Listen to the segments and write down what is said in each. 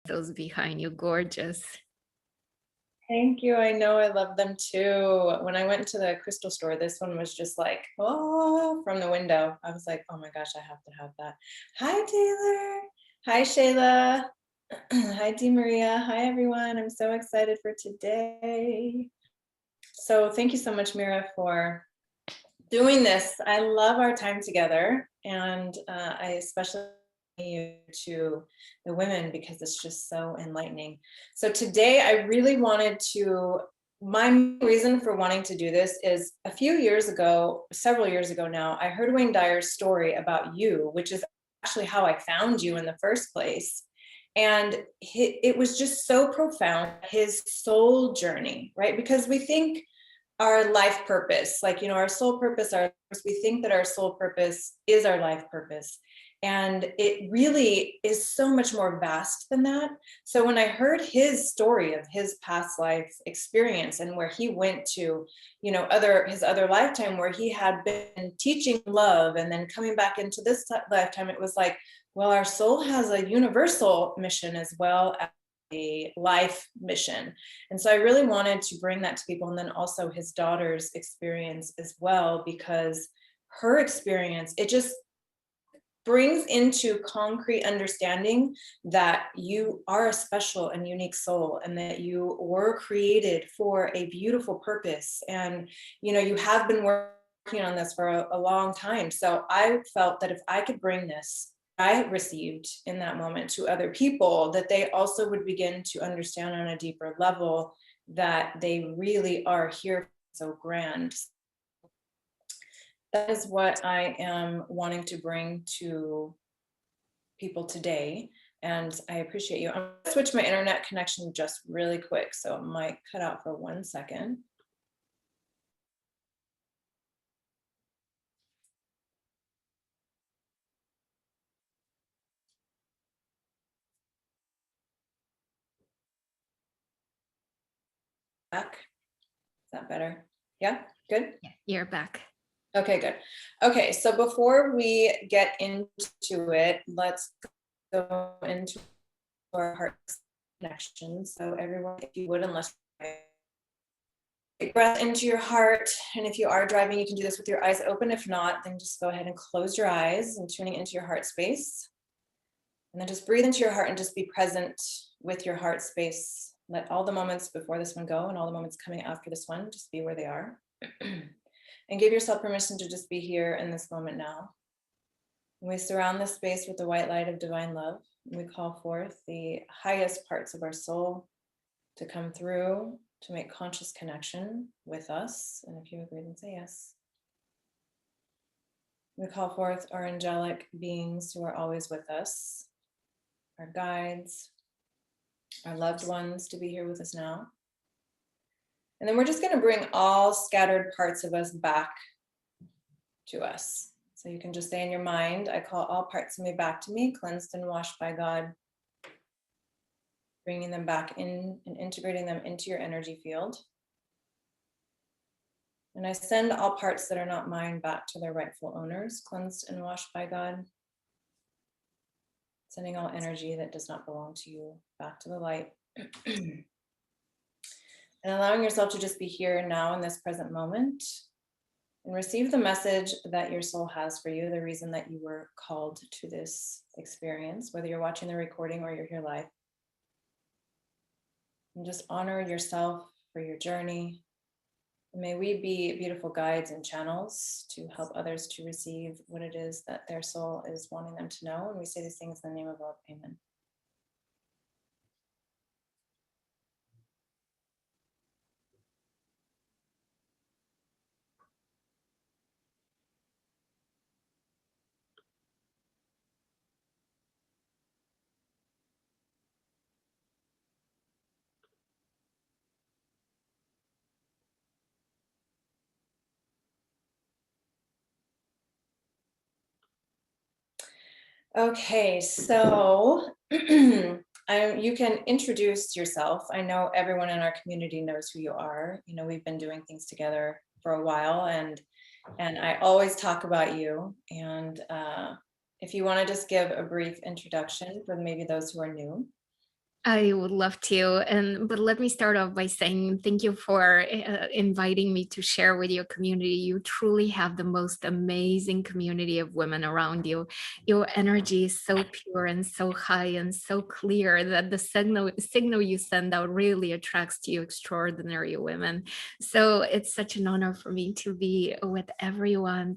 Those behind you, gorgeous. Thank you. I know, I love them too. When I went to the crystal store, this one was just like, oh, from the window. I was like, oh my gosh, I have to have that. Hi, Taylor. Hi, Shayla. Hi, Dee Maria. Hi, everyone. I'm so excited for today. So thank you so much, Mira, for doing this. I love our time together, and I especially you to the women because it's just so enlightening. So today I really wanted to, my reason for wanting to do this is a few years ago, several years ago now, I heard Wayne Dyers' story about you, which is actually how I found you in the first place. And it was just so profound, his soul journey, right? Because we think our life purpose, like, our soul purpose, we think that our soul purpose is our life purpose. And it really is so much more vast than that. So when I heard his story of his past life experience and where he went to, his other lifetime where he had been teaching love and then coming back into this lifetime, it was like, well, our soul has a universal mission as well as a life mission. And so I really wanted to bring that to people. And then also his daughter's experience as well, because her experience, it just brings into concrete understanding that you are a special and unique soul and that you were created for a beautiful purpose. And, you have been working on this for a long time. So I felt that if I could bring this I received in that moment to other people, that they also would begin to understand on a deeper level that they really are here so grand. That is what I am wanting to bring to people today. And I appreciate you. I'm going to switch my internet connection just really quick, so it might cut out for 1 second. Back. Is that better? Yeah, good? Yeah, you're back. Okay, good. Okay, so before we get into it, let's go into our heart connection. So everyone, if you would, unless breath into your heart, and if you are driving, you can do this with your eyes open. If not, then just go ahead and close your eyes and tuning into your heart space. And then just breathe into your heart and just be present with your heart space. Let all the moments before this one go and all the moments coming after this one just be where they are. And give yourself permission to just be here in this moment now. And we surround this space with the white light of divine love. And we call forth the highest parts of our soul to come through to make conscious connection with us. And if you agree, then say yes. We call forth our angelic beings who are always with us, our guides, our loved ones to be here with us now. And then we're just going to bring all scattered parts of us back to us. So you can just say in your mind, I call all parts of me back to me, cleansed and washed by God, bringing them back in and integrating them into your energy field. And I send all parts that are not mine back to their rightful owners, cleansed and washed by God, sending all energy that does not belong to you back to the light. And allowing yourself to just be here now in this present moment and receive the message that your soul has for you, the reason that you were called to this experience, whether you're watching the recording or you're here live. And just honor yourself for your journey. And may we be beautiful guides and channels to help others to receive what it is that their soul is wanting them to know. And we say these things in the name of love. Amen. Okay, so you can introduce yourself. I know everyone in our community knows who you are. We've been doing things together for a while, and I always talk about you. And if you want to just give a brief introduction for maybe those who are new. I would love to, but let me start off by saying thank you for inviting me to share with your community. You truly have the most amazing community of women around you. Your energy is so pure and so high and so clear that the signal you send out really attracts to you extraordinary women. So it's such an honor for me to be with everyone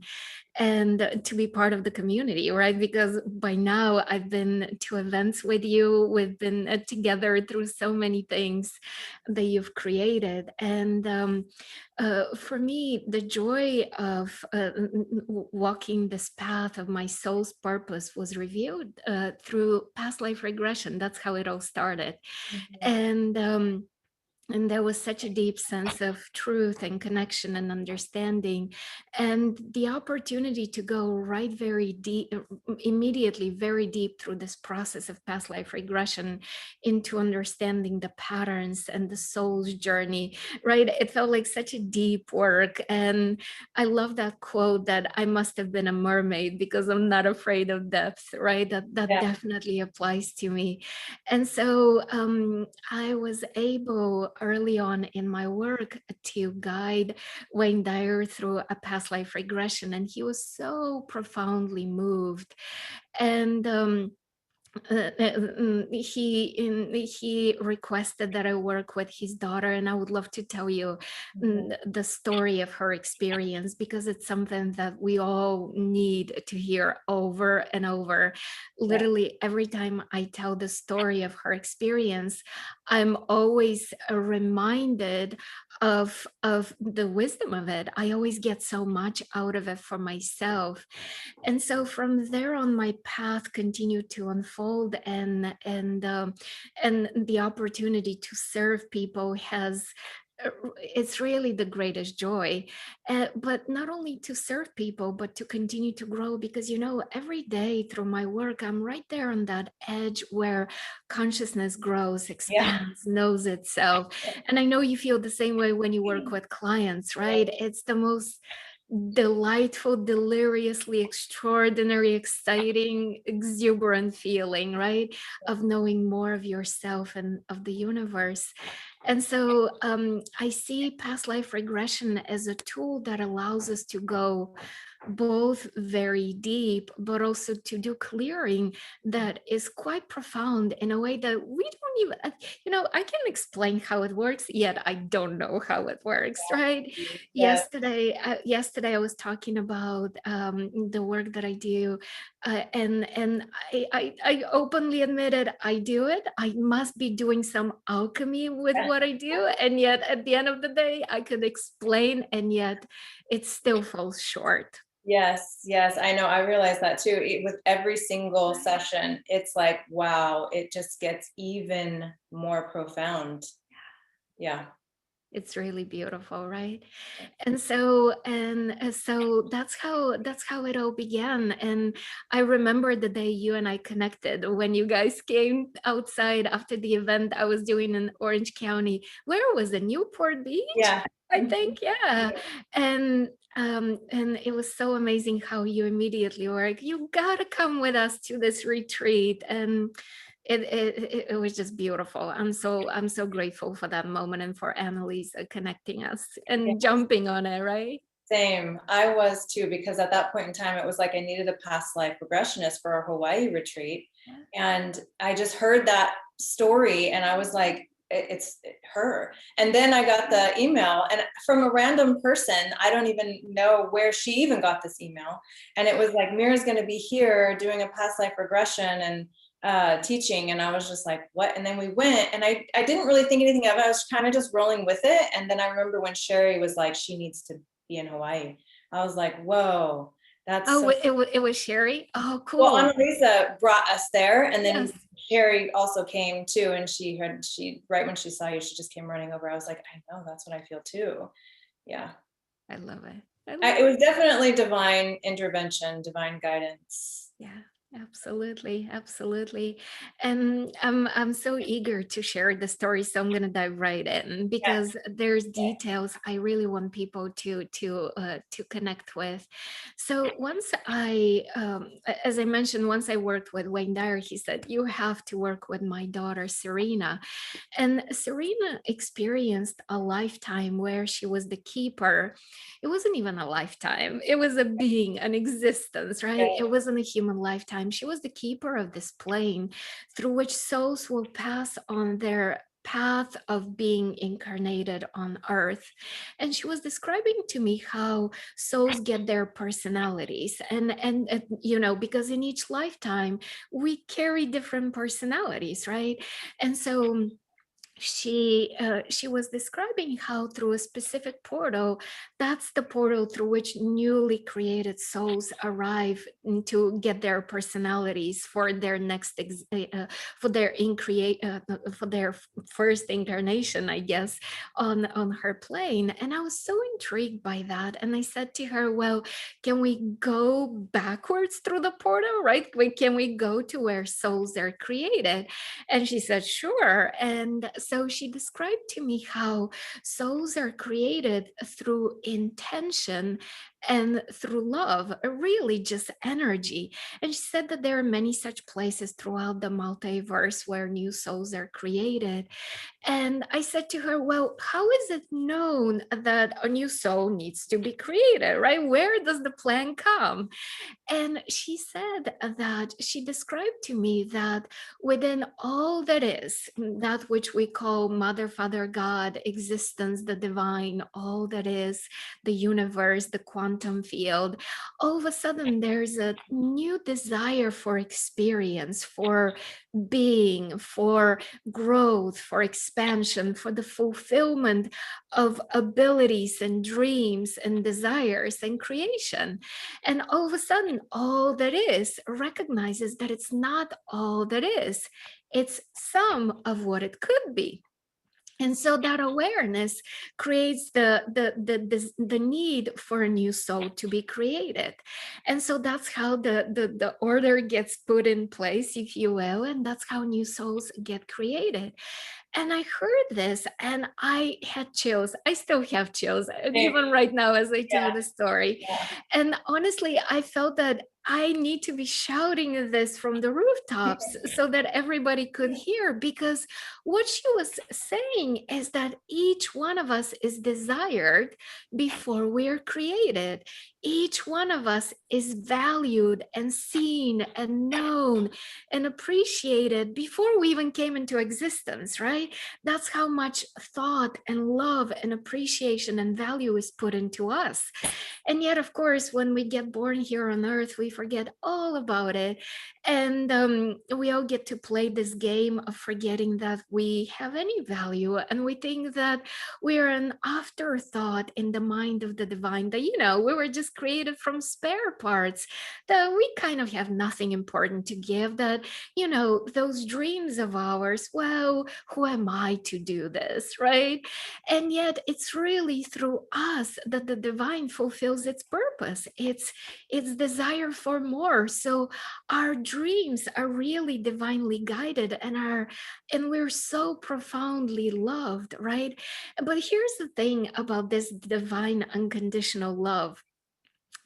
and to be part of the community, right? Because by now I've been to events with you, we've been together through so many things that you've created. And for me, the joy of walking this path of my soul's purpose was revealed through past life regression. That's how it all started. Mhm. And and there was such a deep sense of truth and connection and understanding, and the opportunity to go right very deep, immediately very deep through this process of past life regression into understanding the patterns and the soul's journey, right? It felt like such a deep work. And I love that quote that I must have been a mermaid because I'm not afraid of depth, right? That Yeah. definitely applies to me. And so I was able early on in my work to guide Wayne Dyer through a past life regression, and he was so profoundly moved. And he requested that I work with his daughter, and I would love to tell you Mhm. the story of her experience, because it's something that we all need to hear over and over. Yeah. Literally every time I tell the story of her experience, I'm always reminded of the wisdom of it. I always get so much out of it for myself. And so from there on, my path continued to unfold, and the opportunity to serve people has it's really the greatest joy. But not only to serve people, but to continue to grow, because every day through my work, I'm right there on that edge where consciousness grows, Yeah. expands, knows itself. And I know you feel the same way when you work with clients, right? It's the most delightful, deliriously extraordinary, exciting, exuberant feeling, right? Of knowing more of yourself and of the universe. And so I see past life regression as a tool that allows us to go both very deep, but also to do clearing that is quite profound in a way that we don't even, I can explain how it works, yet I don't know how it works, right? Yeah. Yesterday I was talking about the work that I do, and I openly admitted I do it. I must be doing some alchemy with what I do, and yet at the end of the day, I could explain, and yet it still falls short. Yes, yes, I know. I realize that too. With every single session, it's like, wow, it just gets even more profound. Yeah. It's really beautiful, right? And so that's how it all began. And I remember the day you and I connected when you guys came outside after the event I was doing in Orange County. Where was it? Newport Beach, Yeah. I Mhm. think. Yeah. And it was so amazing how you immediately were like, you gotta come with us to this retreat. And it was just beautiful. I'm so grateful for that moment and for Annalise connecting us Yeah. and jumping on it, right? Same. I was too, because at that point in time, it was like I needed a past life regressionist for our Hawaii retreat. Yeah. And I just heard that story and I was like, It's her." And then I got the email and from a random person, I don't even know where she even got this email. And it was like, "Mira's going to be here doing a past life regression and teaching." And I was just like, "What?" And then we went and I didn't really think anything of it. I was kind of just rolling with it. And then I remember when Sherry was like, she needs to be in Hawaii. I was like, whoa, that's Oh, so it was Sherry. Oh, well. cool. Annalisa brought us there, and then Yes, Sherry also came too. And she right when she saw you, she just came running over. I was like, I know, that's what I feel too. Yeah. I love it. I It love was it. definitely divine intervention, divine guidance. Yeah. Absolutely, absolutely. And I'm so eager to share the story, so I'm going to dive right in Yeah. because there's details I really want people to connect with. So once as I mentioned, once I worked with Wayne Dyer, he said, "You have to work with my daughter Serena." And Serena experienced a lifetime where she was the keeper. It wasn't even a lifetime, it was a being, an existence, right? Yeah. It wasn't a human lifetime. She was the keeper of this plane through which souls will pass on their path of being incarnated on earth. And she was describing to me how souls get their personalities, and you know, because in each lifetime we carry different personalities, right? And so she was describing how through a specific portal, that's the portal through which newly created souls arrive to get their personalities for their for their for their first incarnation, I guess, on her plane. And I was so intrigued by that, and I said to her, well, can we go backwards through the portal, right? Can we go to where souls are created? And she said, sure. And so she described to me how souls are created through intention and through love, really just energy. And she said that there are many such places throughout the multiverse where new souls are created. And I said to her, well, how is it known that a new soul needs to be created, right? Where does the plan come? And she said that she described to me that within all that is, that which we call Mother, Father, God, existence, the divine, all that is, the universe, the quantum field, all of a sudden there's a new desire for experience, for being, for growth, for expansion, for the fulfillment of abilities and dreams and desires and creation. And all of a sudden, all that is recognizes that it's not all that is, it's some of what it could be. And so that awareness creates the need for a new soul to be created. And so that's how the order gets put in place, if you will, and that's how new souls get created. And I heard this and I had chills. I still have chills, Same. even right now as I tell Yeah. the story. Yeah. And honestly, I felt that I need to be shouting this from the rooftops so that everybody could hear, because what she was saying is that each one of us is desired before we're created. Each one of us is valued and seen and known and appreciated before we even came into existence, right? That's how much thought and love and appreciation and value is put into us. And yet, of course, when we get born here on earth, we forget all about it. And we all get to play this game of forgetting that we have any value. And we think that we're an afterthought in the mind of the divine, that, you know, we were just created from spare parts, that we kind of have nothing important to give, that, you know, those dreams of ours, well, who am I to do this, right? And yet it's really through us that the divine fulfills its purpose, its desire for more. So our dreams are really divinely guided, and we're so profoundly loved, right? But here's the thing about this divine unconditional love,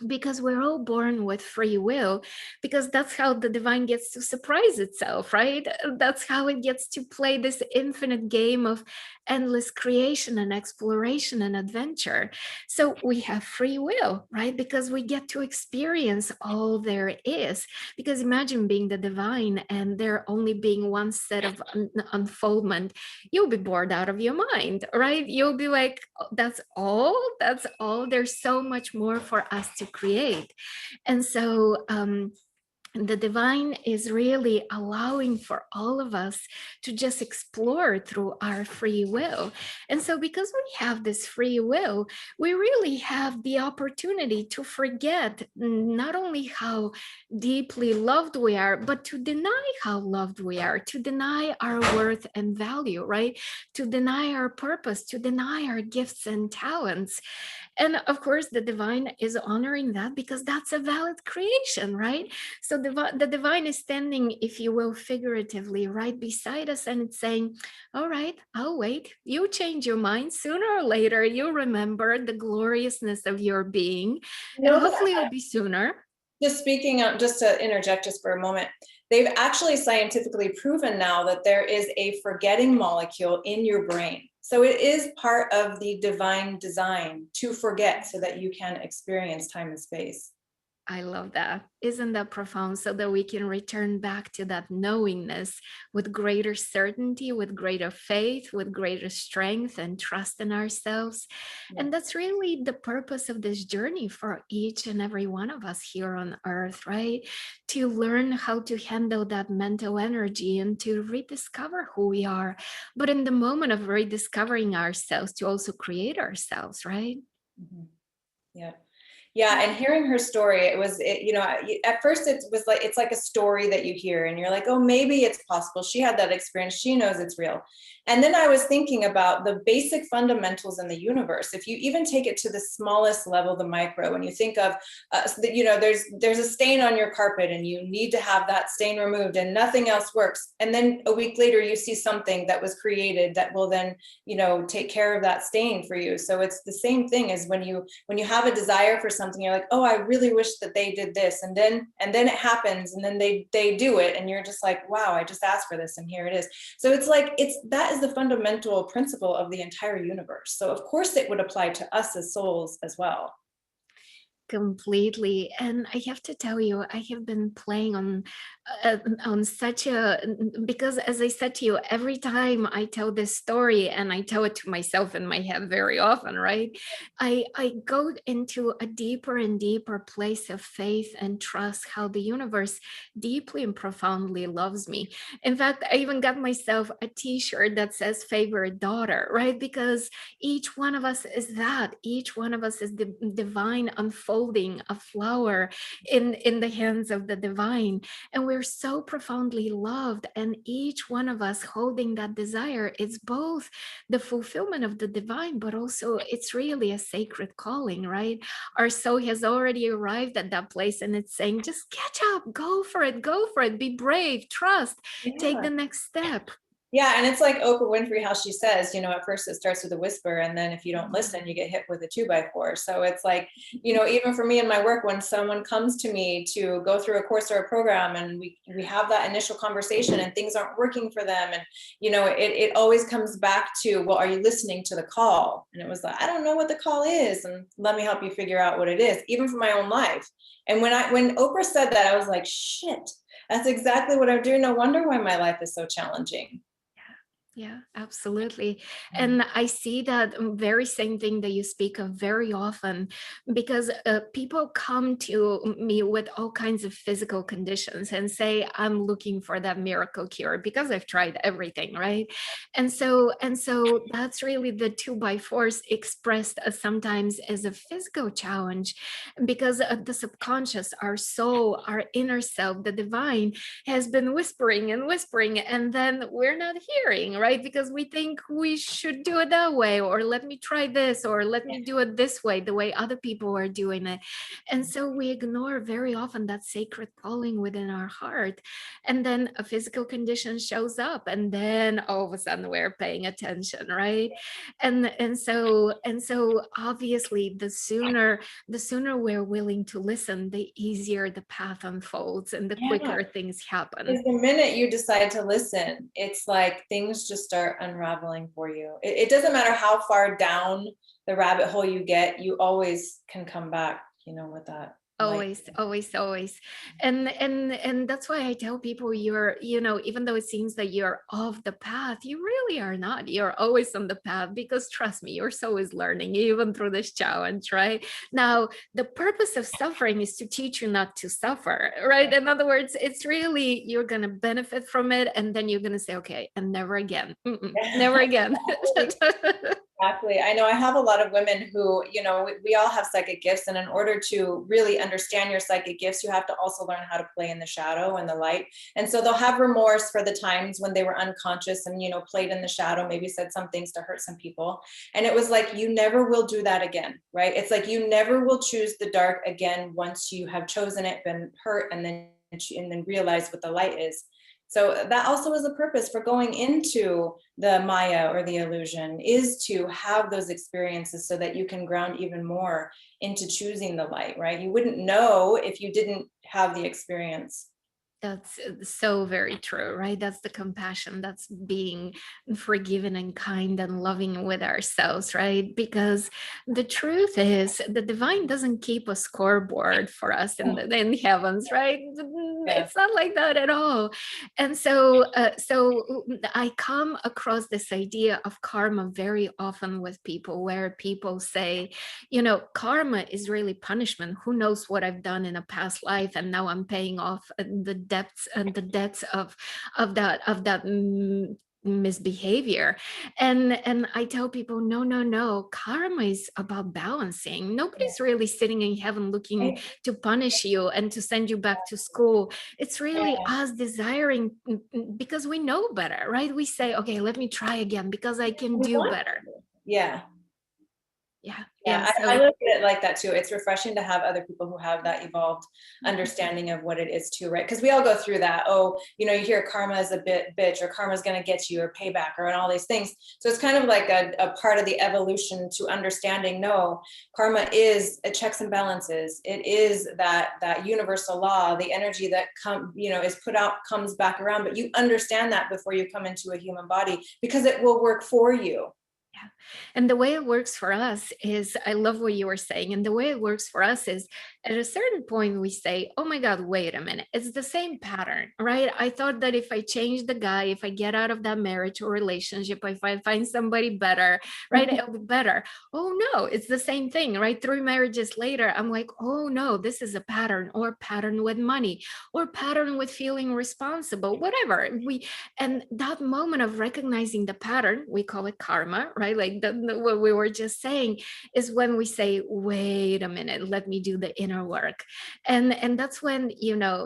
because we're all born with free will, because that's how the divine gets to surprise itself, right? That's how it gets to play this infinite game of endless creation and exploration and adventure. So we have free will, right? Because we get to experience all there is. Because imagine being the divine and there only being one set of unfoldment. You'll be bored out of your mind, right? You'll be like, "Oh, that's all, there's so much more for us to create." And so the divine is really allowing for all of us to just explore through our free will. And so because we have this free will, we really have the opportunity to forget not only how deeply loved we are, but to deny how loved we are, to deny our worth and value, right? To deny our purpose, to deny our gifts and talents. And of course, the divine is honoring that because that's a valid creation, right? So so the divine is standing, if you will, figuratively right beside us, and it's saying, all right, I'll wait. You change your mind sooner or later. You remember the gloriousness of your being, You and know hopefully that it'll be sooner. just speaking of, just to interject just for a moment, they've actually scientifically proven now that there is a forgetting molecule in your brain. So it is part of the divine design to forget so that you can experience time and space. I love that. Isn't that profound? So that we can return back to that knowingness with greater certainty, with greater faith, with greater strength and trust in ourselves. Yeah. And that's really the purpose of this journey for each and every one of us here on earth, right? To learn how to handle that mental energy and to rediscover who we are. But in the moment of rediscovering ourselves, to also create ourselves, right? Mhm. Yeah. Yeah, and hearing her story, you know, at first it was like, it's like a story that you hear and you're like, oh, maybe it's possible. She had that experience. She knows it's real. And then I was thinking about the basic fundamentals in the universe. If you even take it to the smallest level, the micro, when you think of, you know, there's a stain on your carpet and you need to have that stain removed and nothing else works. And then a week later, you see something that was created that will then, you know, take care of that stain for you. So it's the same thing as when you have a desire for something, you're like, oh, I really wish that they did this, and then it happens, and then they do it, and you're just like, wow, I just asked for this and here it is. So it's like, that is the fundamental principle of the entire universe. So of course it would apply to us as souls as well. Completely. And I have to tell you, I have been playing on such a, because as I said to you, every time I tell this story, and I tell it to myself in my head very often, right? I go into a deeper and deeper place of faith and trust how the universe deeply and profoundly loves me. In fact, I even got myself a t-shirt that says favorite daughter, right? Because each one of us is that. Each one of us is the divine unfolding, a flower in the hands of the divine, and we're so profoundly loved. And each one of us holding that desire is both the fulfillment of the divine, but also it's really a sacred calling, right? Our soul has already arrived at that place, and it's saying, just catch up, go for it, be brave, trust, take Yeah. the next step. Yeah, and it's like Oprah Winfrey, how she says, you know, at first it starts with a whisper, and then if you don't listen, you get hit with a 2x4. So it's like, you know, even for me in my work, when someone comes to me to go through a course or a program, and we have that initial conversation, and things aren't working for them, and you know, it always comes back to, well, are you listening to the call? And it was like, I don't know what the call is, and let me help you figure out what it is, even for my own life. And when Oprah said that, I was like, shit, that's exactly what I'm doing. No wonder why my life is so challenging. Yeah, absolutely. And I see that very same thing that you speak of very often, because people come to me with all kinds of physical conditions and say, I'm looking for that miracle cure because I've tried everything, right? And so that's really the 2x4s expressed as sometimes as a physical challenge, because the subconscious, our soul, our inner self, the divine has been whispering and whispering, and then we're not hearing, right? Because we think we should do it that way, or let me try this, or let me do it this way, the way other people are doing it. And so we ignore very often that sacred calling within our heart. And then a physical condition shows up, and then all of a sudden we're paying attention, right? And so obviously the sooner we're willing to listen, the easier the path unfolds and the Yeah, quicker things happen. because the minute you decide to listen, it's like things just start unraveling for you. It doesn't matter how far down the rabbit hole you get, you always can come back, you know, with that light. Always, always, always. And that's why I tell people, even though it seems that you're off the path, you really are not. You're always on the path, because trust me, your soul is learning even through this challenge, right? Now, the purpose of suffering is to teach you not to suffer, right? In other words, it's really, you're gonna benefit from it, and then you're gonna say, okay, and never again. Never again. Exactly. I know I have a lot of women who, you know, we all have psychic gifts. And in order to really understand your psychic gifts, you have to also learn how to play in the shadow and the light. And so they'll have remorse for the times when they were unconscious and, you know, played in the shadow, maybe said some things to hurt some people. And it was like, you never will do that again, right? It's like, you never will choose the dark again once you have chosen it, been hurt, and then and then realize what the light is. So that also is a purpose for going into the Maya or the illusion, is to have those experiences so that you can ground even more into choosing the light, right? You wouldn't know if you didn't have the experience. That's so very true, right? That's the compassion, that's being forgiving and kind and loving with ourselves, right? Because the truth is, the divine doesn't keep a scoreboard for us in the heavens, right? Yeah. It's not like that at all. And so I come across this idea of karma very often with people, where people say, you know, karma is really punishment. Who knows what I've done in a past life, and now I'm paying off the debts of that misbehavior. And I tell people, no, karma is about balancing. Nobody's really sitting in heaven looking to punish you and to send you back to school. It's really Yeah. us desiring, because we know better, right? We say, okay, let me try again because I can We do want better. to. Yeah. Yeah, Yeah, yeah. I So look at it like that too. It's refreshing to have other people who have that evolved understanding of what it is too, right? Because we all go through that. Oh, you know, you hear karma is a bitch, or karma's going to get you, or payback, or and all these things. So it's kind of like a part of the evolution to understanding. No, karma is a checks and balances. It is that universal law. The energy that is put out comes back around. But you understand that before you come into a human body, because it will work for you. yeah. And the way it works for us is, I love what you were saying. And the way it works for us is, at a certain point, we say, oh my God, wait a minute. It's the same pattern, right? I thought that if I change the guy, if I get out of that marriage or relationship, if I find somebody better, right, it'll be better. Oh no, it's the same thing, right? 3 marriages later, I'm like, oh no, this is a pattern, or pattern with money, or pattern with feeling responsible, whatever. And that moment of recognizing the pattern, we call it karma, right? Like what we were just saying, is when we say, wait a minute, let me do the inner work. And that's when,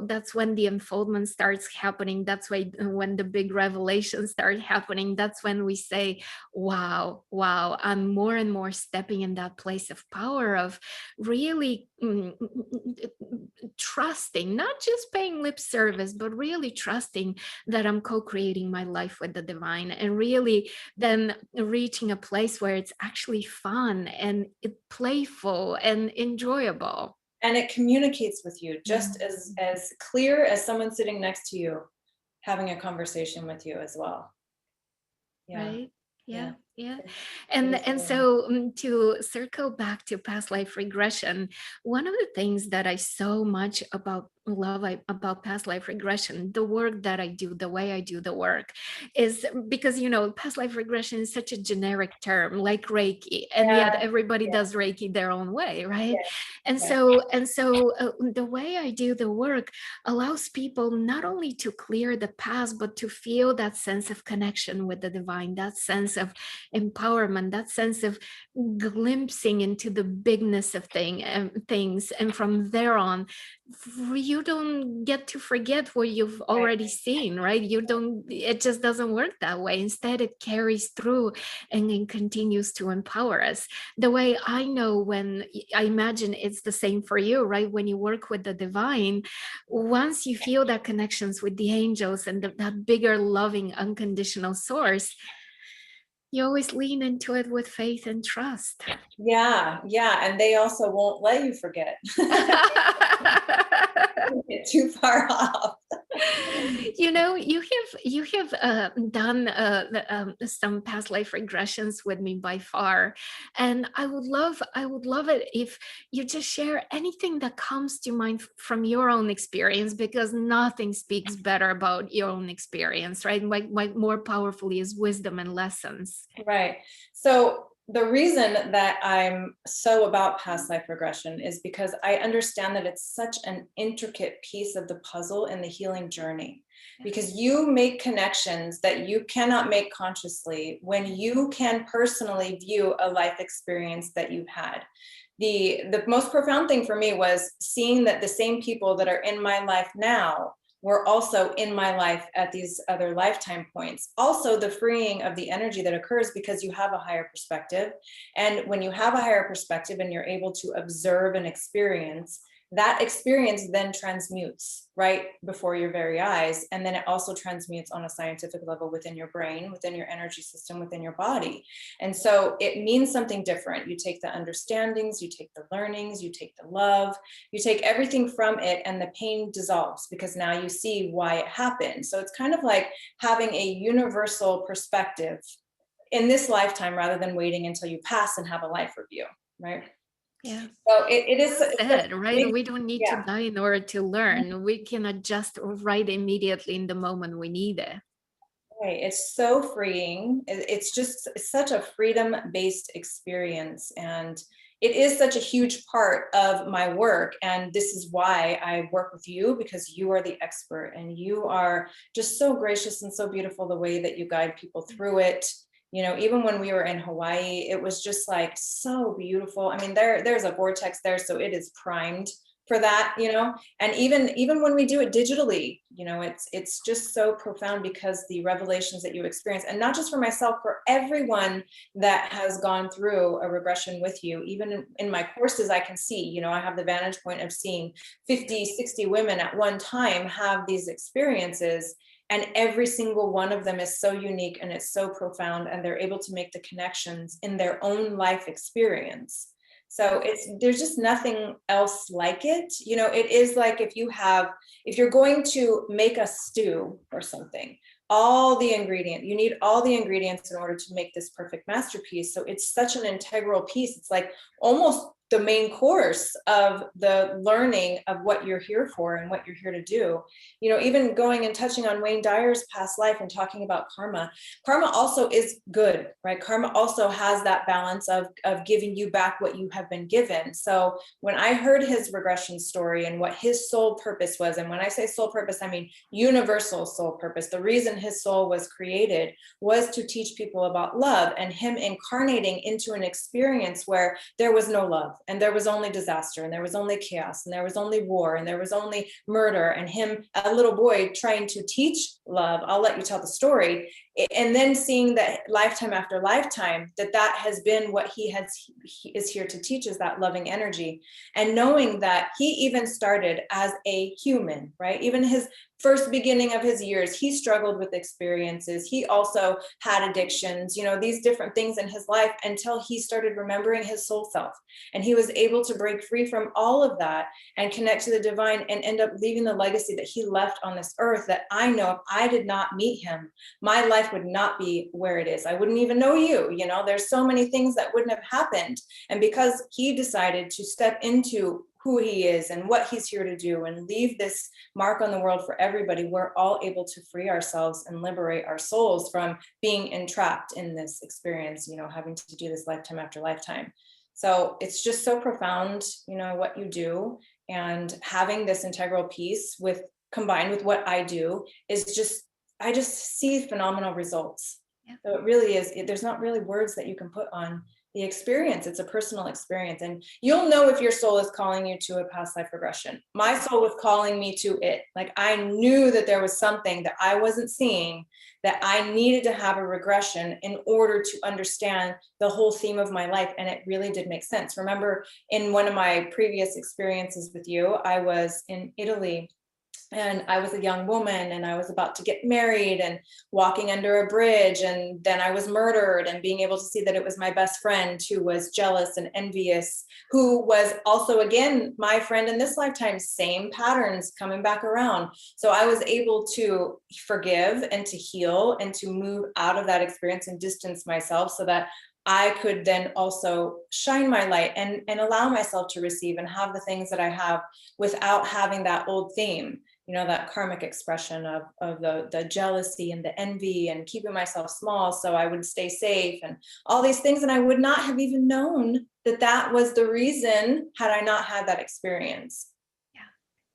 that's when the unfoldment starts happening. That's when the big revelations start happening. That's when we say, wow, I'm more and more stepping in that place of power of really trusting, not just paying lip service, but really trusting that I'm co-creating my life with the divine, and really then reaching a place where it's actually fun and playful and enjoyable. And it communicates with you just Yeah. as clear as someone sitting next to you having a conversation with you as well. Yeah. Right. Yeah. Yeah. It and is and really so to circle back to past life regression, one of the things that I so much about past life regression, the work that I do, the way I do the work, is because past life regression is such a generic term, like Reiki, and yet yeah, everybody yeah, does Reiki their own way, right? yeah, and yeah. so and so the way I do the work allows people not only to clear the past, but to feel that sense of connection with the divine, that sense of empowerment, that sense of glimpsing into the bigness of things. And from there on, you don't get to forget what you've Right. already seen, right? It just doesn't work that way. Instead, it carries through and it continues to empower us. The way I know, when I imagine it's the same for you, right? When you work with the divine, once you feel that connections with the angels and that bigger, loving, unconditional source, you always lean into it with faith and trust. Yeah, yeah. And they also won't let you forget. Get too far off. You have done some past life regressions with me by far, and I would love it if you just share anything that comes to mind from your own experience, because nothing speaks better about your own experience, right? Like more powerfully is wisdom and lessons. Right. So the reason that I'm so about past life regression is because I understand that it's such an intricate piece of the puzzle in the healing journey, because you make connections that you cannot make consciously when you can personally view a life experience that you've had. The most profound thing for me was seeing that the same people that are in my life now were also in my life at these other lifetime points. Also, the freeing of the energy that occurs because you have a higher perspective. And when you have a higher perspective and you're able to observe and experience, that experience then transmutes right before your very eyes. And then it also transmutes on a scientific level within your brain, within your energy system, within your body. And so it means something different. You take the understandings, you take the learnings, you take the love, you take everything from it, and the pain dissolves because now you see why it happened. So it's kind of like having a universal perspective in this lifetime rather than waiting until you pass and have a life review, right? Yeah. So it is That's it, right? big, We don't need to yeah. die in order to learn. We can adjust right immediately in the moment we need it. Right. It's so freeing. It's just such a freedom-based experience. And it is such a huge part of my work. And this is why I work with you, because you are the expert and you are just so gracious and so beautiful the way that you guide people through it. You know, even when we were in Hawaii, it was just like so beautiful. I mean, there's a vortex there, so it is primed for that, you know. And even when we do it digitally, you know, it's just so profound because the revelations that you experience, and not just for myself, for everyone that has gone through a regression with you. Even in my courses, I can see, you know, I have the vantage point of seeing 50, 60 women at one time have these experiences, and every single one of them is so unique and it's so profound, and they're able to make the connections in their own life experience. So there's just nothing else like it. You know, it is like if you're going to make a stew or something, you need all the ingredients in order to make this perfect masterpiece. So it's such an integral piece. It's like almost the main course of the learning of what you're here for and what you're here to do. You know, even going and touching on Wayne Dyers' past life and talking about karma. Karma also is good, right? Karma also has that balance of giving you back what you have been given. So when I heard his regression story and what his soul purpose was, and when I say soul purpose, I mean universal soul purpose, the reason his soul was created was to teach people about love, and him incarnating into an experience where there was no love, and there was only disaster, and there was only chaos, and there was only war, and there was only murder, and him, a little boy, trying to teach love. I'll let you tell the story. And then seeing that lifetime after lifetime, that has been what he is here to teach, is that loving energy. And knowing that he even started as a human, right? Even his first beginning of his years, he struggled with experiences. He also had addictions, you know, these different things in his life, until he started remembering his soul self. And he was able to break free from all of that and connect to the divine, and end up leaving the legacy that he left on this earth, that I know if I did not meet him, my life would not be where it is. I wouldn't even know you, you know, there's so many things that wouldn't have happened. And because he decided to step into who he is and what he's here to do and leave this mark on the world for everybody, we're all able to free ourselves and liberate our souls from being entrapped in this experience, you know, having to do this lifetime after lifetime. So it's just so profound, you know, what you do, and having this integral piece combined with what I do is just, I just see phenomenal results. Yeah. So it really is, there's not really words that you can put on the experience. It's a personal experience, and you'll know if your soul is calling you to a past life regression. My soul was calling me to it. Like, I knew that there was something that I wasn't seeing, that I needed to have a regression in order to understand the whole theme of my life. And it really did make sense. Remember, in one of my previous experiences with you, I was in Italy, and I was a young woman, and I was about to get married and walking under a bridge, and then I was murdered, and being able to see that it was my best friend who was jealous and envious, who was also, again, my friend in this lifetime, same patterns coming back around. So I was able to forgive and to heal and to move out of that experience and distance myself, so that I could then also shine my light and allow myself to receive and have the things that I have without having that old theme, you know, that karmic expression of the jealousy and the envy and keeping myself small so I would stay safe and all these things. And I would not have even known that that was the reason had I not had that experience.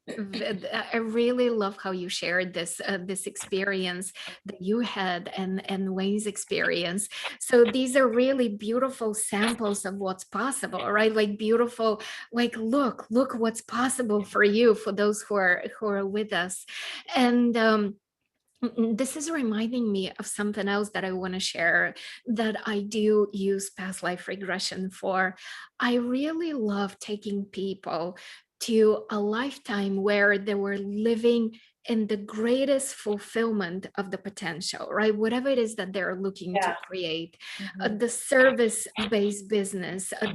I really love how you shared this this experience that you had, and Wayne's experience. So these are really beautiful samples of what's possible, right? Like beautiful, like look what's possible for you, for those who are with us. And this is reminding me of something else that I want to share, that I do use past life regression for. I really love taking people to a lifetime where they were living in the greatest fulfillment of the potential, right? Whatever it is that they're looking to Yeah. create, Mhm. the service-based business, I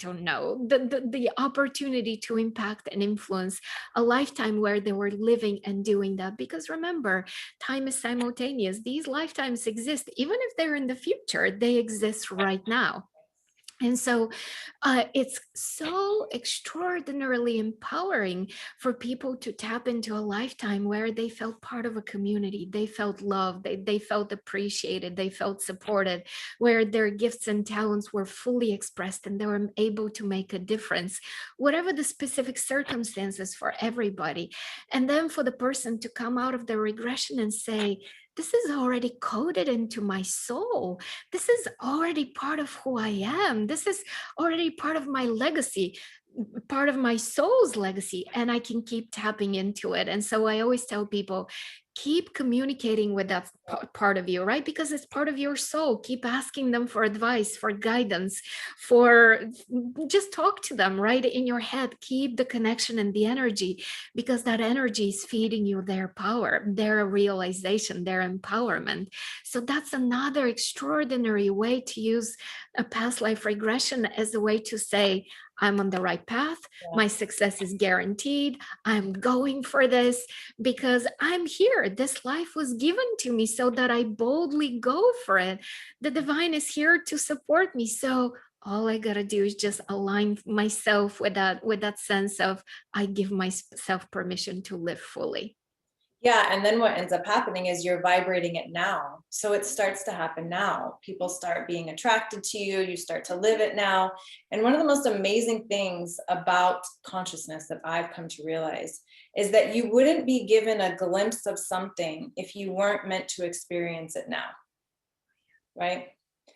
don't know, the opportunity to impact and influence a lifetime where they were living and doing that. Because remember, time is simultaneous. These lifetimes exist, even if they're in the future, they exist right now. And so it's so extraordinarily empowering for people to tap into a lifetime where they felt part of a community, they felt loved, they felt appreciated, they felt supported, where their gifts and talents were fully expressed and they were able to make a difference, whatever the specific circumstances for everybody. And then for the person to come out of the regression and say, this is already coded into my soul. This is already part of who I am. This is already part of my legacy, part of my soul's legacy, and I can keep tapping into it. And so I always tell people, keep communicating with that part of you, right? Because it's part of your soul. Keep asking them for advice, for guidance, for just talk to them right in your head. Keep the connection and the energy, because that energy is feeding you their power, their realization, their empowerment. So that's another extraordinary way to use a past life regression as a way to say, I'm on the right path. My success is guaranteed. I'm going for this because I'm here. This life was given to me so that I boldly go for it. The divine is here to support me. So all I gotta do is just align myself with that sense of I give myself permission to live fully. Yeah, and then what ends up happening is you're vibrating it now. So it starts to happen now. People start being attracted to you, you start to live it now. And one of the most amazing things about consciousness that I've come to realize is that you wouldn't be given a glimpse of something if you weren't meant to experience it now, right?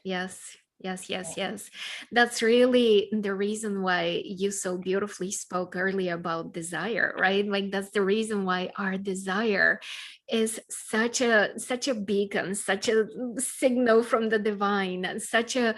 Yes, yes, yes, yes. That's really the reason why you so beautifully spoke earlier about desire, right? Like that's the reason why our desire is such a beacon, such a signal from the divine, and such a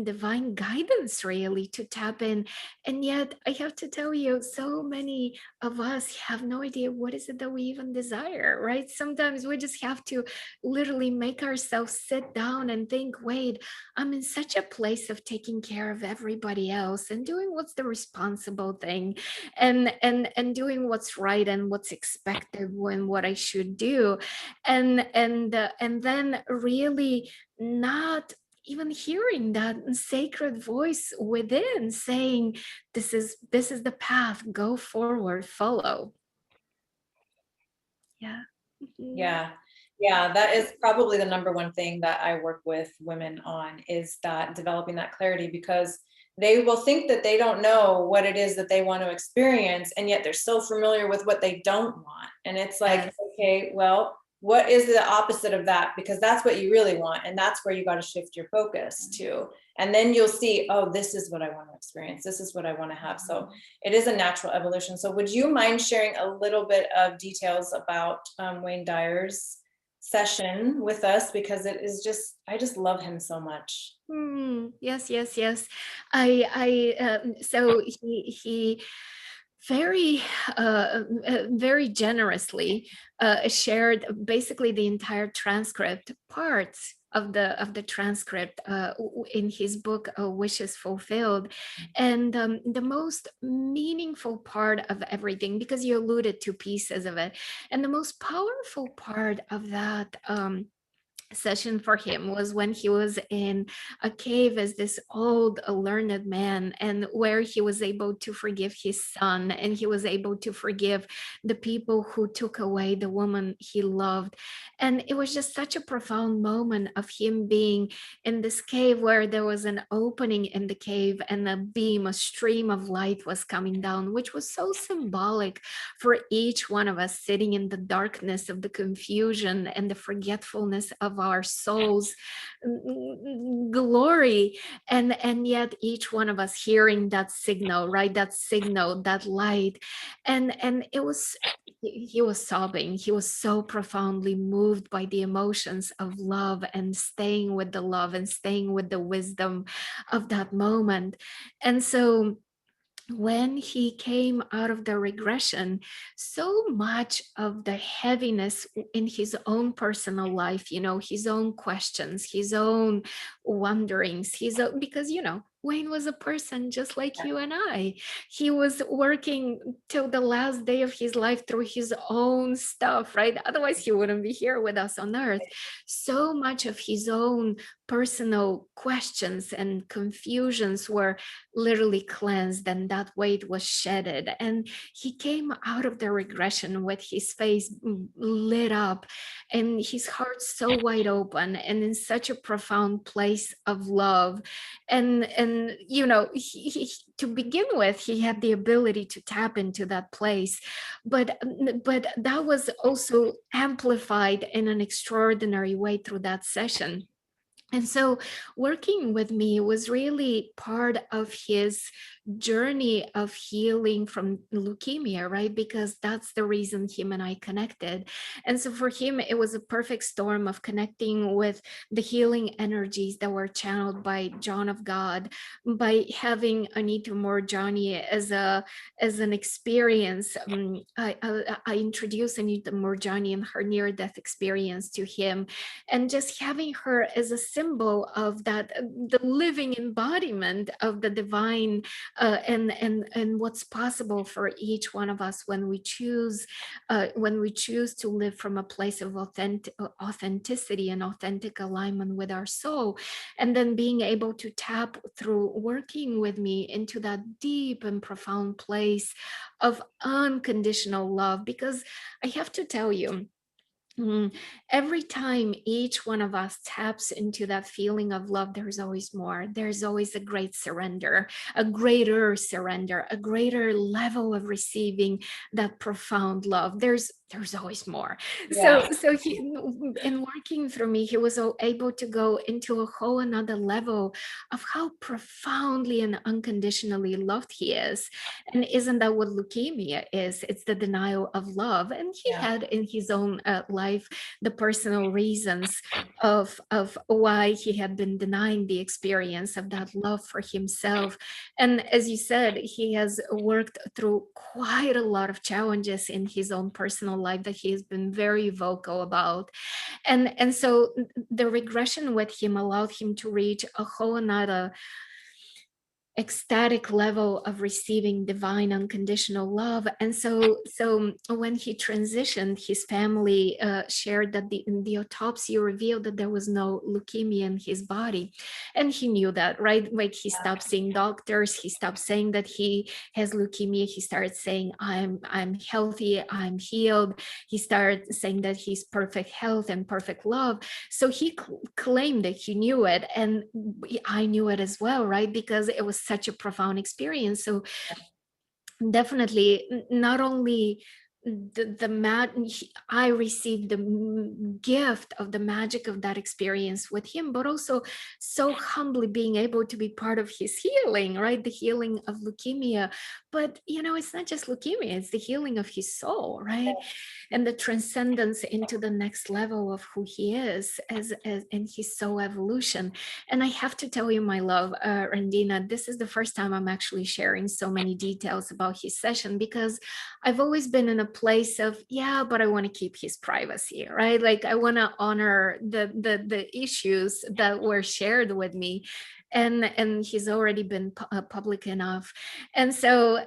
divine guidance really to tap in. And yet I have to tell you, so many of us have no idea what is it that we even desire, right? Sometimes we just have to literally make ourselves sit down and think, wait, I'm in such a place of taking care of everybody else and doing what's the responsible thing, and doing what's right and what's expected when what I should do, and then really not even hearing that sacred voice within saying, this is the path, go forward, follow. Yeah. Mhm. Yeah. Yeah, that is probably the number one thing that I work with women on, is that developing that clarity, because they will think that they don't know what it is that they want to experience, and yet they're so familiar with what they don't want. And it's like, Yes. okay, well, what is the opposite of that? Because that's what you really want. And that's where you got to shift your focus to. And then you'll see, oh, this is what I want to experience. This is what I want to have. So it is a natural evolution. So would you mind sharing a little bit of details about Wayne Dyers' session with us? Because it is just, I just love him so much. Yes, yes, yes. So he very very generously shared basically the entire transcript, parts of the transcript in his book Wishes Fulfilled. And the most meaningful part of everything, because you alluded to pieces of it, and the most powerful part of that session for him was when he was in a cave as this old learned man, and where he was able to forgive his son, and he was able to forgive the people who took away the woman he loved. And it was just such a profound moment of him being in this cave where there was an opening in the cave, and a beam, a stream of light was coming down, which was so symbolic for each one of us sitting in the darkness of the confusion and the forgetfulness of of our souls glory, and yet each one of us hearing that signal, right, that signal, that light, and it was, he was sobbing. He was so profoundly moved by the emotions of love and staying with the love and staying with the wisdom of that moment. And so when he came out of the regression, so much of the heaviness in his own personal life, his own questions, his own wonderings, because, Wayne was a person just like you and I. He was working till the last day of his life through his own stuff, right? Otherwise, he wouldn't be here with us on earth. So much of his own personal questions and confusions were literally cleansed, and that weight was shedded, and he came out of the regression with his face lit up and his heart so wide open and in such a profound place of love. And to begin with, he had the ability to tap into that place, but that was also amplified in an extraordinary way through that session. And so working with me was really part of his journey of healing from leukemia, right? Because that's the reason him and I connected. And so for him, it was a perfect storm of connecting with the healing energies that were channeled by John of God, by having Anita Morjani as an experience. I introduced Anita Morjani and her near-death experience to him, and just having her as a symbol of that, the living embodiment of the divine, and what's possible for each one of us when we choose to live from a place of authenticity and authentic alignment with our soul, and then being able to tap through working with me into that deep and profound place of unconditional love. Because I have to tell you, every time each one of us taps into that feeling of love, there's always more. There's always a great surrender, a greater surrender, a greater level of receiving that profound love. There's always more. Yeah. So he, in working through me, he was able to go into a whole another level of how profoundly and unconditionally loved he is. And isn't that what leukemia is? It's the denial of love. And he had in his own life the personal reasons of why he had been denying the experience of that love for himself. And as you said, he has worked through quite a lot of challenges in his own personal life that he has been very vocal about. And so the regression with him allowed him to reach a whole another ecstatic level of receiving divine unconditional love. And so when he transitioned, his family shared that the autopsy revealed that there was no leukemia in his body, and he knew that, right? Like, he stopped seeing doctors, he stopped saying that he has leukemia, he started saying, I'm healthy, I'm healed. He started saying that he's perfect health and perfect love. So he claimed that he knew it, and I knew it as well, right? Because it was such a profound experience. So definitely, not only I received the gift of the magic of that experience with him, but also so humbly being able to be part of his healing, right? The healing of leukemia. But it's not just leukemia, it's the healing of his soul, right? And the transcendence into the next level of who he is as in his soul evolution. And I have to tell you, my love, Randina, this is the first time I'm actually sharing so many details about his session, because I've always been in a place of, but I want to keep his privacy, right? Like, I want to honor the issues that were shared with me. And he's already been public enough. And so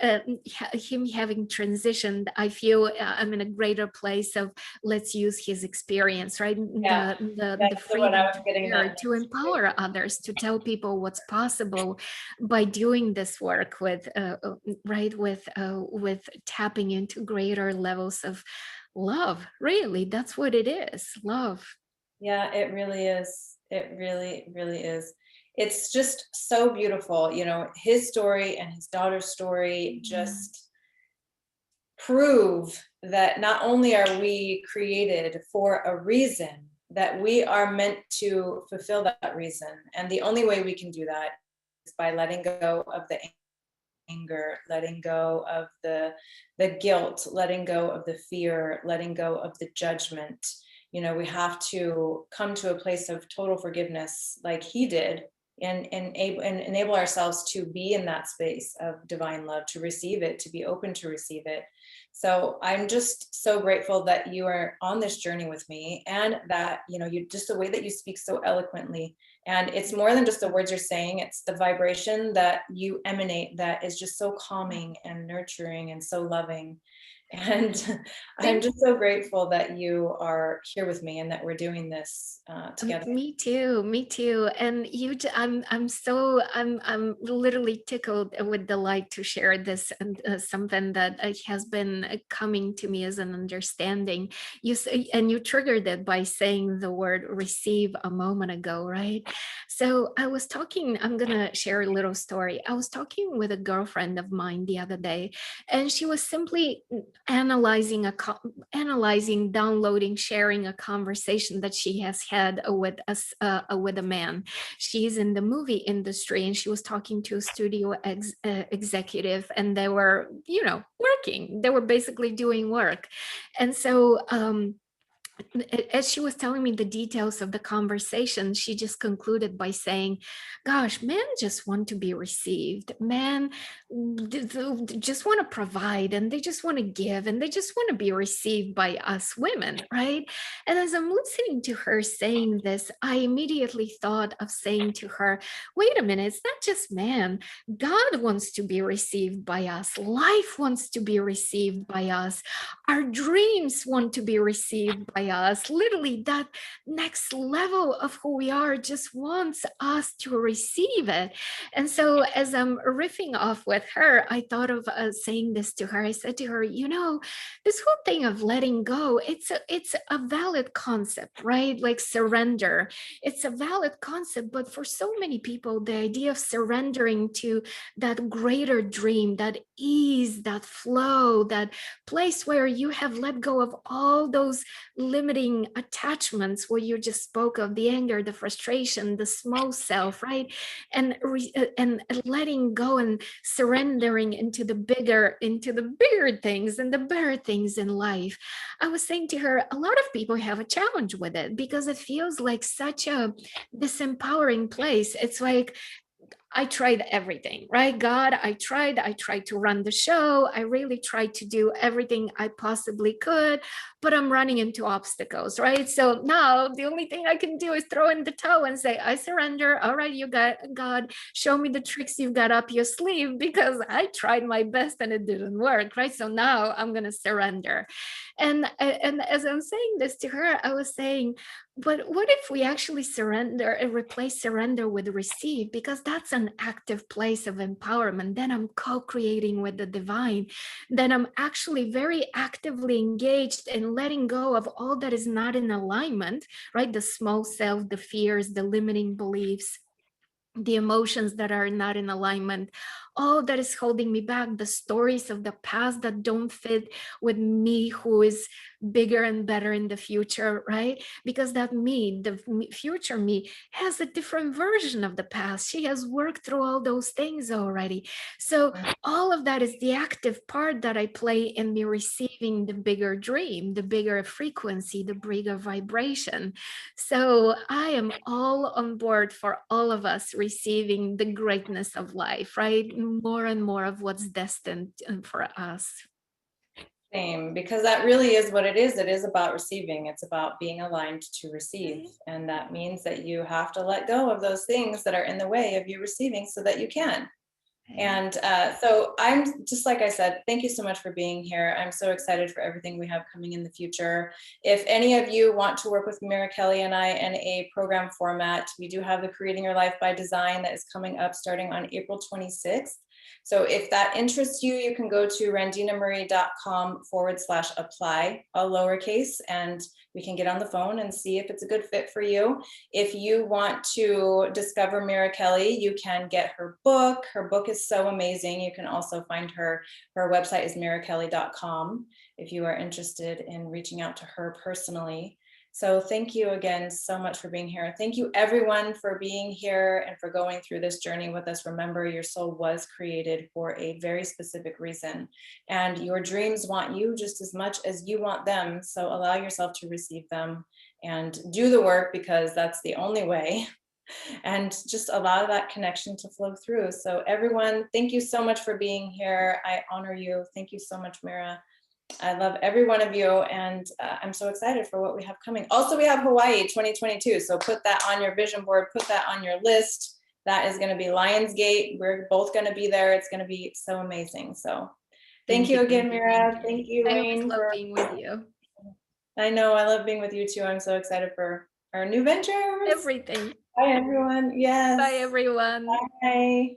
him having transitioned, I feel I'm in a greater place of, let's use his experience, right? The freedom to empower others, to tell people what's possible by doing this work with with tapping into greater levels of love. Really, that's what it is, love. Yeah, it really is. It really, really is. It's just so beautiful. His story and his daughter's story just prove that not only are we created for a reason, that we are meant to fulfill that reason. And the only way we can do that is by letting go of the anger, letting go of the guilt, letting go of the fear, letting go of the judgment. You know, we have to come to a place of total forgiveness like he did, and enable ourselves to be in that space of divine love, to receive it, to be open to receive it. So I'm just so grateful that you are on this journey with me, and that, you know, you just the way that you speak so eloquently. And it's more than just the words you're saying, it's the vibration that you emanate that is just so calming and nurturing and so loving. And I'm just so grateful that you are here with me and that we're doing this together. Me too, me too. And I'm literally tickled with delight to share this, and something that has been coming to me as an understanding. And you triggered it by saying the word receive a moment ago, right? So I'm gonna share a little story. I was talking with a girlfriend of mine the other day, and she was simply analyzing, downloading, sharing a conversation that she has had with a man. She's in the movie industry, and she was talking to a studio executive, and they were, working. They were basically doing work, and so as she was telling me the details of the conversation, she just concluded by saying, gosh, men just want to be received. Men just want to provide, and they just want to give, and they just want to be received by us women, right? And as I'm listening to her saying this, I immediately thought of saying to her, wait a minute, it's not just man. God wants to be received by us. Life wants to be received by us. Our dreams want to be received by us. Literally, that next level of who we are just wants us to receive it. And so, as I'm riffing off with her, I thought of saying this to her. I said to her, this whole thing of letting go, it's a valid concept, right? Like surrender. It's a valid concept, but for so many people, the idea of surrendering to that greater dream, that ease, that flow, that place where you have let go of all those limiting attachments, where you just spoke of the anger, the frustration, the small self, right? And letting go and surrendering into the bigger things and the better things in life. I was saying to her, a lot of people have a challenge with it because it feels like such a disempowering place. It's like, I tried everything, right? God, I tried to run the show. I really tried to do everything I possibly could, but I'm running into obstacles, right? So now the only thing I can do is throw in the towel and say, I surrender. All right, you got God, show me the tricks you've got up your sleeve, because I tried my best and it didn't work, right? So now I'm going to surrender. And as I'm saying this to her, I was saying, but what if we actually surrender and replace surrender with receive? Because that's an active place of empowerment. Then I'm co-creating with the divine. Then I'm actually very actively engaged in letting go of all that is not in alignment, right? The small self, the fears, the limiting beliefs, the emotions that are not in alignment, all that is holding me back, the stories of the past that don't fit with me, who is bigger and better in the future, right? Because that me, the future me, has a different version of the past. She has worked through all those things already. So all of that is the active part that I play in me receiving the bigger dream, the bigger frequency, the bigger vibration. So I am all on board for all of us receiving the greatness of life, right? More and more of what's destined for us. Same, because that really is what it is. It is about receiving. It's about being aligned to receive. And that means that you have to let go of those things that are in the way of you receiving so that you can. And so I'm just, like I said, thank you so much for being here. I'm so excited for everything we have coming in the future. If any of you want to work with Mira Kelley and I in a program format, we do have the Creating Your Life by Design that is coming up starting on April 26th. So if that interests you, you can go to randinamarie.com/apply, all lowercase, and we can get on the phone and see if it's a good fit for you. If you want to discover Mira Kelley, you can get her book. Her book is so amazing. You can also find her website is mirakelley.com if you are interested in reaching out to her personally. So thank you again so much for being here. Thank you everyone for being here and for going through this journey with us. Remember, your soul was created for a very specific reason, and your dreams want you just as much as you want them. So allow yourself to receive them and do the work, because that's the only way. And just allow that connection to flow through. So everyone, thank you so much for being here. I honor you. Thank you so much, Mira. I love every one of you, and I'm so excited for what we have coming. Also, we have Hawaii 2022, so put that on your vision board, put that on your list. That is going to be Lionsgate. We're both going to be there. It's going to be so amazing. So thank you again, Mira. Thank you, I always Wayne. love being with you. I know, I love being with you too. I'm so excited for our new ventures. Everything. Bye, everyone. Yes. Bye, everyone. Bye.